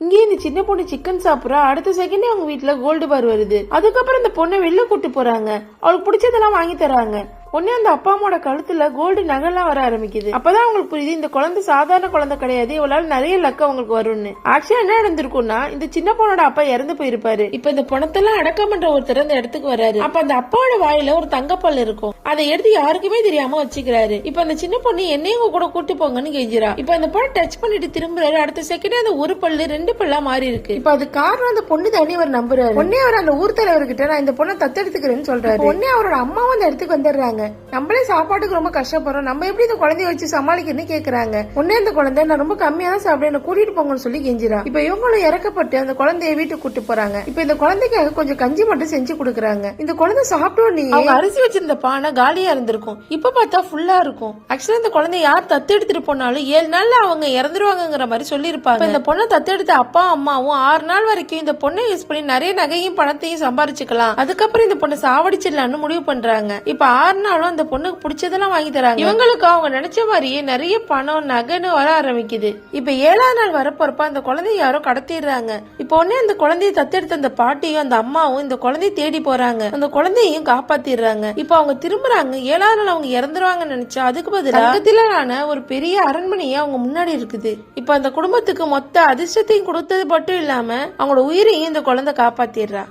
இங்கே இந்த சின்ன பொண்ணு சிக்கன் சாப்பிடுறா. அடுத்த செகண்டே அவங்க வீட்டுல கோல்டு பார் வருது. அதுக்கப்புறம் இந்த பொண்ணை வெளில கூட்டு போறாங்க. அவளுக்கு பிடிச்சதெல்லாம் வாங்கி தராங்க. உடனே அந்த அப்பா அம்மாவோட கழுத்துல கோல்டு நகைலாம் வர ஆரம்பிக்குது. அப்பதான் அவங்களுக்கு புரியுது இந்த குழந்தை சாதாரண குழந்தை கிடையாது, இவளால நிறைய லக் அவங்களுக்கு வரும்னு. ஆக்சுவலா என்ன நடந்திருக்கும்னா, இந்த சின்ன பொண்ணோட அப்பா இறந்து போயிருப்பாரு. இப்ப இந்த பணத்தெல்லாம் அடக்கம் பண்ற ஒருத்தர் அந்த இடத்துக்கு வராரு. அப்ப அந்த அப்பாவோட வாயில ஒரு தங்கப்பல் இருக்கும். அதை எடுத்து யாருக்குமே தெரியாம வச்சுக்கிறாரு. இப்ப அந்த சின்ன பொண்ணு என்னையும் கூட கூட்டு போங்கன்னு கெஞ்சிரா. இப்ப அந்த பொண்ணை டச் பண்ணிட்டு திரும்புறாரு. அடுத்த செகண்டே அந்த ஒரு பல்லு 2 பல்லா மாறி இருக்கு. இப்ப அது காரணம் அந்த பொண்ணு தானே அவர் நம்புறாரு. உடனே அவர் அந்த ஊர் தலைவர்கிட்ட நான் இந்த பொண்ணை தத்தெடுத்துக்கிறேன்னு சொல்றாரு. உடனே அவரோட அம்மாவும் அந்த இடத்துக்கு வந்துடுறாங்க. நம்மளே சாப்பாட்டுக்கு ரொம்ப கஷ்டப்படுறோம், நம்ம எப்படி இந்த குழந்தைய வச்சு சமாளிக்கணும்னு கேக்குறாங்க. உடனே இந்த குழந்தை நான் ரொம்ப கம்மியா தான் சாப்பிட என்ன கூட்டிட்டு போங்கன்னு சொல்லி கெஞ்சிரா. இப்ப இவங்களும் இறக்கப்பட்டு அந்த குழந்தைய வீட்டுக்கு கூட்டு போறாங்க. இப்ப இந்த குழந்தைக்காக கொஞ்சம் கஞ்சி மட்டும் செஞ்சு கொடுக்குறாங்க. இந்த குழந்தை சாப்பிட்டோன்னே அவங்க அரிசி வச்சிருந்த பானை காலியா இருந்திருக்கும். இப்ப பார்த்தா ஃபுல்லா இருக்கும். ஆக்சுவலா இந்த குழந்தை யார் தத்து எடுத்துட்டு போனாலும் 7 நாள்ல அவங்க இறந்துருவாங்கிற மாதிரி சொல்லிருப்பாங்க. இந்த பொண்ணை தத்தெடுத்த அப்பா அம்மாவும் 6 நாள் வரைக்கும் இந்த பொண்ணை யூஸ் பண்ணி நிறைய நகையும் பணத்தையும் சம்பாரிச்சுக்கலாம். அதுக்கப்புறம் இந்த பொண்ணை சாவடிச்சிடலான்னு முடிவு பண்றாங்க. இப்ப 6 நாளும் அந்த பொண்ணுக்கு பிடிச்சதெல்லாம் வாங்கி தராங்க. இவங்களுக்கு அவங்க நினைச்ச மாதிரியே நிறைய பணம் நகைன்னு வர ஆரம்பிக்குது. இப்ப 7ஆம் நாள் வரப்போறப்ப அந்த குழந்தைய யாரோ கடத்திடுறாங்க. இப்ப உடனே அந்த குழந்தைய தத்தெடுத்த அந்த பாட்டியும் அந்த அம்மாவும் இந்த குழந்தைய தேடி போறாங்க. அந்த குழந்தையும் காப்பாத்திடுறாங்க. இப்ப அவங்க திரும்புறாங்க. 7ஆம் நாள் அவங்க இறந்துருவாங்கன்னு நினைச்சா அதுக்கு பதிலான ஒரு பெரிய அரண்மனையே அவங்க முன்னாடி இருக்குது. இப்ப அந்த குடும்பத்துக்கு மொத்த அதிர்ஷ்டத்தையும் கொடுத்தது மட்டும் இல்லாம அவங்களோட உயிரையும் இந்த குழந்தை காப்பாத்திடுறா.